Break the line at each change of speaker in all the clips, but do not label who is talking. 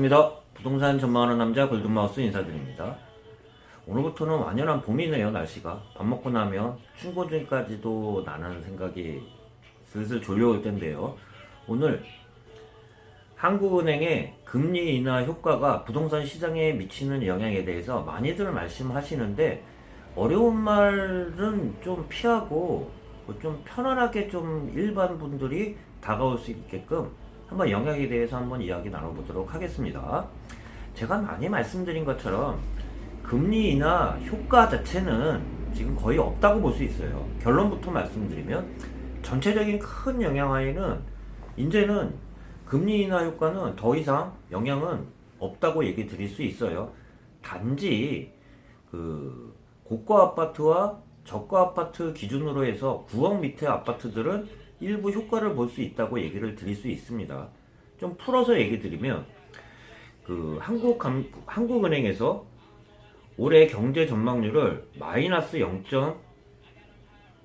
반갑습니다. 부동산 전망하는 남자 골든마우스 인사드립니다. 오늘부터는 완연한 봄이네요. 날씨가 밥 먹고 나면 춘곤증까지도 나는 생각이 슬슬 졸려올 텐데요. 오늘 한국은행의 금리 인하 효과가 부동산 시장에 미치는 영향에 대해서 많이들 말씀하시는데, 어려운 말은 좀 피하고 좀 편안하게 좀 일반 분들이 다가올 수 있게끔 한번 영향에 대해서 한번 이야기 나눠보도록 하겠습니다. 제가 많이 말씀드린 것처럼 금리 인하 효과 자체는 지금 거의 없다고 볼 수 있어요. 결론부터 말씀드리면 전체적인 큰 영향하에는 이제는 금리 인하 효과는 더 이상 영향은 없다고 얘기 드릴 수 있어요. 단지 그 고가 아파트와 저가 아파트 기준으로 해서 9억 밑에 아파트들은 일부 효과를 볼 수 있다고 얘기를 드릴 수 있습니다. 좀 풀어서 얘기 드리면, 한국은행에서 올해 경제 전망률을 마이너스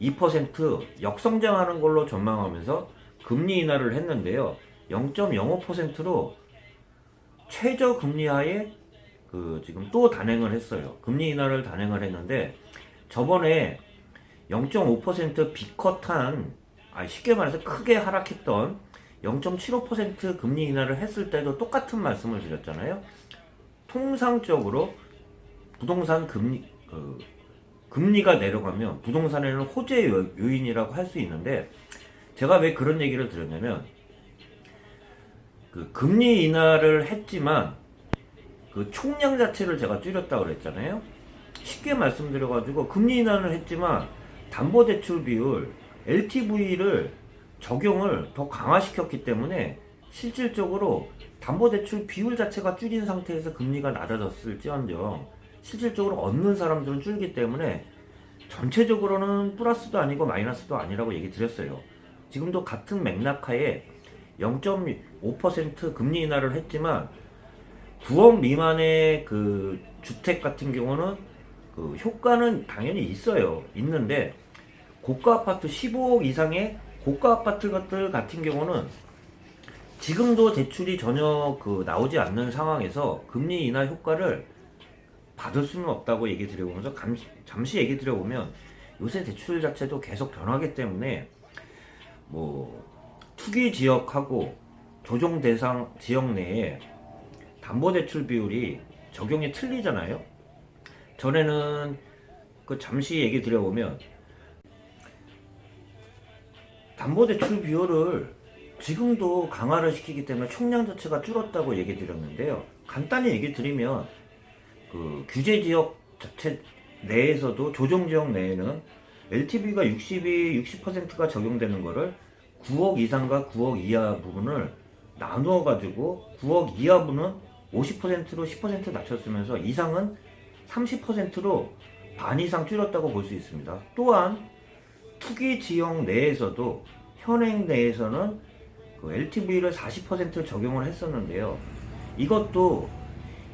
0.2% 역성장하는 걸로 전망하면서 금리 인하를 했는데요. 0.05%로 최저 금리 하에 지금 또 단행을 했어요. 금리 인하를 단행을 했는데, 저번에 0.5% 비컷한, 쉽게 말해서 크게 하락했던 0.75% 금리 인하를 했을 때도 똑같은 말씀을 드렸잖아요. 통상적으로 부동산 금리가 내려가면 부동산에는 호재 요인이라고 할 수 있는데, 제가 왜 그런 얘기를 드렸냐면, 금리 인하를 했지만 총량 자체를 제가 줄였다고 그랬잖아요. 쉽게 말씀드려가지고 금리 인하를 했지만 담보대출 비율 LTV를 적용을 더 강화시켰기 때문에 실질적으로 담보대출 비율 자체가 줄인 상태에서 금리가 낮아졌을지언정 실질적으로 얻는 사람들은 줄기 때문에 전체적으로는 플러스도 아니고 마이너스도 아니라고 얘기 드렸어요. 지금도 같은 맥락하에 0.5% 금리 인하를 했지만 9억 미만의 주택 같은 경우는 효과는 당연히 있는데, 고가 아파트 15억 이상의 고가 아파트들 같은 경우는 지금도 대출이 전혀 나오지 않는 상황에서 금리 인하 효과를 받을 수는 없다고 얘기 드려보면서, 잠시 얘기 드려보면 요새 대출 자체도 계속 변하기 때문에 투기 지역하고 조정 대상 지역 내에 담보대출 비율이 적용이 틀리잖아요. 전에는 잠시 얘기 드려보면 담보대출 비율을 지금도 강화를 시키기 때문에 총량 자체가 줄었다고 얘기 드렸는데요. 간단히 얘기 드리면 규제 지역 자체 내에서도 조정 지역 내에는 LTV가 60%가 적용되는 거를 9억 이상과 9억 이하 부분을 나누어 가지고 9억 이하 부분은 50%로 10% 낮췄으면서 이상은 30%로 반 이상 줄였다고 볼 수 있습니다. 또한 투기 지역 내에서도 현행 내에서는 LTV를 40% 적용을 했었는데요. 이것도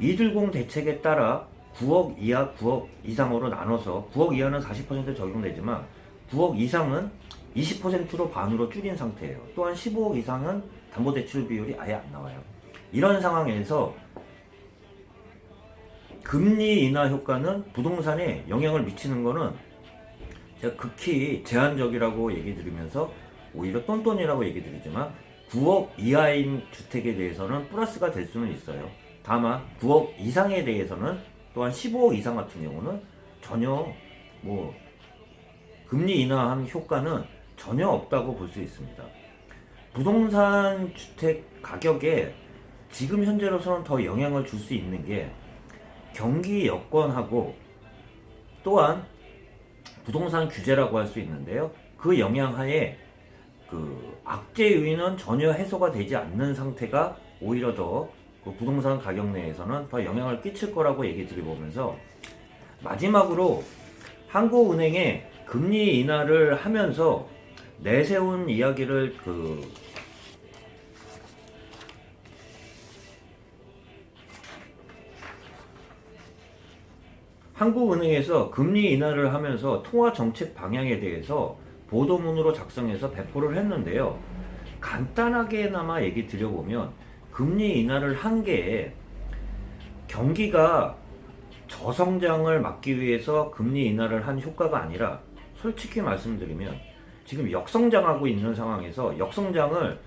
2들공 대책에 따라 9억 이하, 9억 이상으로 나눠서 9억 이하는 40% 적용되지만 9억 이상은 20%로 반으로 줄인 상태예요. 또한 15억 이상은 담보대출 비율이 아예 안 나와요. 이런 상황에서 금리 인하 효과는 부동산에 영향을 미치는 거는 제가 극히 제한적이라고 얘기 드리면서 오히려 똔똔이라고 얘기 드리지만 9억 이하인 주택에 대해서는 플러스가 될 수는 있어요. 다만 9억 이상에 대해서는, 또한 15억 이상 같은 경우는 전혀 금리 인하한 효과는 전혀 없다고 볼 수 있습니다. 부동산 주택 가격에 지금 현재로서는 더 영향을 줄 수 있는 게 경기 여건하고, 또한 부동산 규제라고 할 수 있는데요. 그 영향하에 악재 요인은 전혀 해소가 되지 않는 상태가 오히려 더 부동산 가격 내에서는 더 영향을 끼칠 거라고 얘기 드려보면서, 마지막으로 한국은행의 금리 인하를 하면서 내세운 이야기를 한국은행에서 금리 인하를 하면서 통화 정책 방향에 대해서 보도문으로 작성해서 배포를 했는데요. 간단하게나마 얘기 드려보면 금리 인하를 한 게 경기가 저성장을 막기 위해서 금리 인하를 한 효과가 아니라, 솔직히 말씀드리면 지금 역성장하고 있는 상황에서 역성장을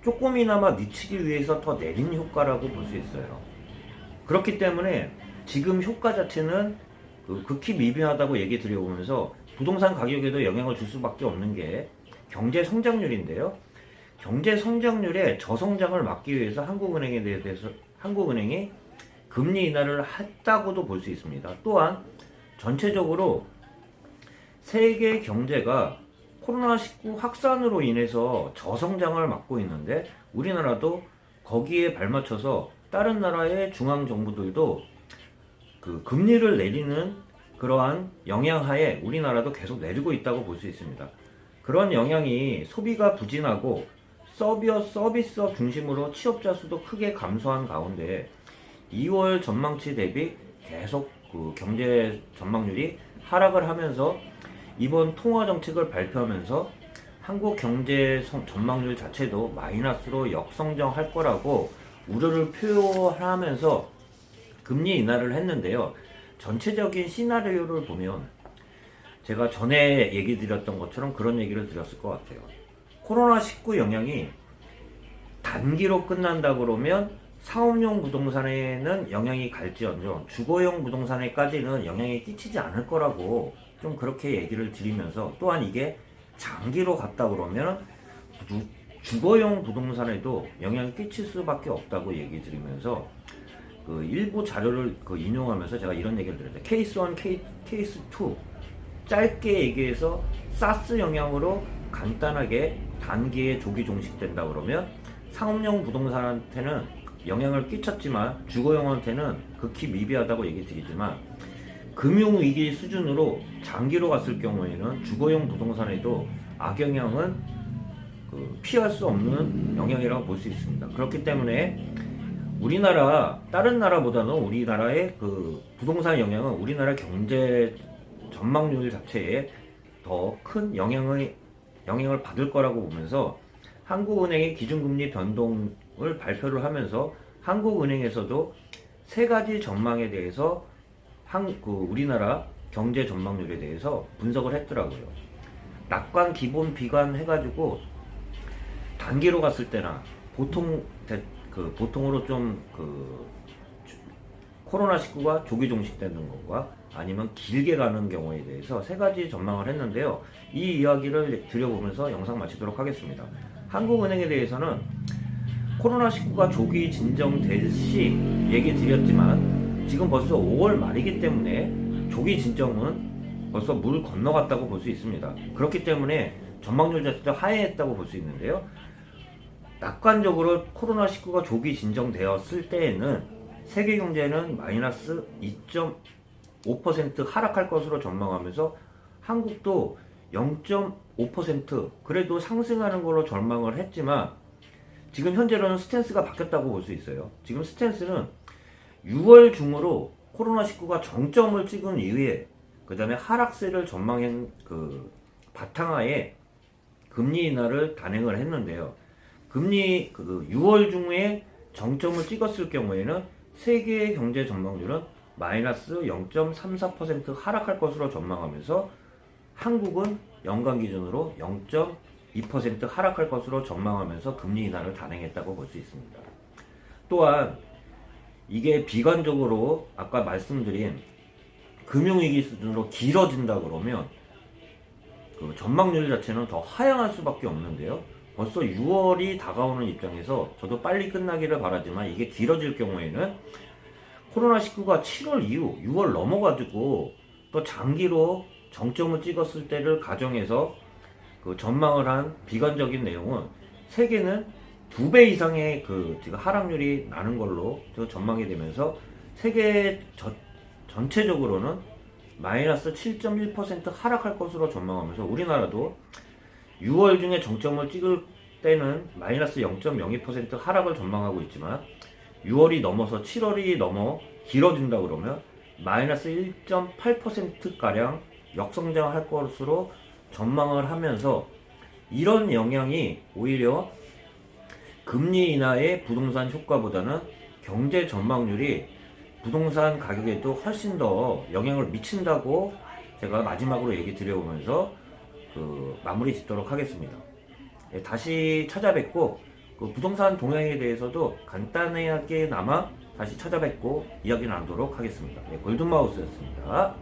조금이나마 늦추기 위해서 더 내린 효과라고 볼 수 있어요. 그렇기 때문에 지금 효과 자체는 극히 미비하다고 얘기 드려보면서 부동산 가격에도 영향을 줄 수밖에 없는 게 경제 성장률인데요. 경제 성장률의 저성장을 막기 위해서 한국은행이 금리 인하를 했다고도 볼 수 있습니다. 또한 전체적으로 세계 경제가 코로나19 확산으로 인해서 저성장을 막고 있는데, 우리나라도 거기에 발맞춰서 다른 나라의 중앙정부들도 그 금리를 내리는 그러한 영향하에 우리나라도 계속 내리고 있다고 볼 수 있습니다. 그런 영향이 소비가 부진하고 서비스업 중심으로 취업자 수도 크게 감소한 가운데 2월 전망치 대비 계속 그 경제 전망률이 하락을 하면서 이번 통화 정책을 발표하면서 한국 경제 전망률 자체도 마이너스로 역성장할 거라고 우려를 표하면서 금리 인하를 했는데요. 전체적인 시나리오를 보면 제가 전에 얘기 드렸던 것처럼 그런 얘기를 드렸을 것 같아요. 코로나19 영향이 단기로 끝난다 그러면 상업용 부동산에는 영향이 갈지언정 주거용 부동산에까지는 영향이 끼치지 않을 거라고 좀 그렇게 얘기를 드리면서, 또한 이게 장기로 갔다 그러면 주거용 부동산에도 영향을 끼칠 수밖에 없다고 얘기 드리면서 그 일부 자료를 인용하면서 제가 이런 얘기를 드렸어요. 케이스 1, 케이스 2 짧게 얘기해서 사스 영향으로 간단하게 단기에 조기 종식된다 그러면 상업용 부동산한테는 영향을 끼쳤지만 주거용한테는 극히 미비하다고 얘기 드리지만, 금융위기 수준으로 장기로 갔을 경우에는 주거용 부동산에도 악영향은 피할 수 없는 영향이라고 볼 수 있습니다. 그렇기 때문에 우리나라 다른 나라보다는 우리나라의 그 부동산 영향은 우리나라 경제 전망률 자체에 더 큰 영향을 받을 거라고 보면서 한국은행이 기준금리 변동을 발표를 하면서 한국은행에서도 세 가지 전망에 대해서 우리나라 경제 전망률에 대해서 분석을 했더라고요. 낙관, 기본, 비관 해가지고 단기로 갔을 때나 보통으로 좀 코로나19가 조기 종식되는 것과 아니면 길게 가는 경우에 대해서 세 가지 전망을 했는데요. 이 이야기를 드려보면서 영상 마치도록 하겠습니다. 한국은행에 대해서는 코로나19가 조기 진정될 시 얘기 드렸지만 지금 벌써 5월 말이기 때문에 조기 진정은 벌써 물 건너갔다고 볼 수 있습니다. 그렇기 때문에 전망률 자체도 하회했다고 볼 수 있는데요. 낙관적으로 코로나19가 조기 진정되었을 때에는 세계 경제는 마이너스 2.5% 하락할 것으로 전망하면서 한국도 0.5% 그래도 상승하는 걸로 전망을 했지만, 지금 현재로는 스탠스가 바뀌었다고 볼 수 있어요. 지금 스탠스는 6월 중으로 코로나19가 정점을 찍은 이후에 그 다음에 하락세를 전망한 바탕하에 금리 인하를 단행을 했는데요. 6월 중에 정점을 찍었을 경우에는 세계의 경제 전망률은 마이너스 0.34% 하락할 것으로 전망하면서 한국은 연간 기준으로 0.2% 하락할 것으로 전망하면서 금리 인하를 단행했다고 볼 수 있습니다. 또한 이게 비관적으로 아까 말씀드린 금융위기 수준으로 길어진다 그러면 그 전망률 자체는 더 하향할 수밖에 없는데요. 벌써 6월이 다가오는 입장에서 저도 빨리 끝나기를 바라지만 이게 길어질 경우에는 코로나19가 7월 이후 6월 넘어가지고 또 장기로 정점을 찍었을 때를 가정해서 전망을 한 비관적인 내용은 세계는 2배 이상의 지금 하락률이 나는 걸로 전망이 되면서 세계 전체적으로는 마이너스 7.1% 하락할 것으로 전망하면서 우리나라도 6월 중에 정점을 찍을 때는 마이너스 0.02% 하락을 전망하고 있지만 6월이 넘어서 7월이 넘어 길어진다 그러면 마이너스 1.8%가량 역성장할 것으로 전망을 하면서, 이런 영향이 오히려 금리 인하의 부동산 효과보다는 경제 전망률이 부동산 가격에도 훨씬 더 영향을 미친다고 제가 마지막으로 얘기 드려보면서 마무리 짓도록 하겠습니다. 예, 다시 찾아뵙고 그 부동산 동향에 대해서도 간단하게나마 다시 찾아뵙고 이야기 나누도록 하겠습니다. 예, 골든마우스였습니다.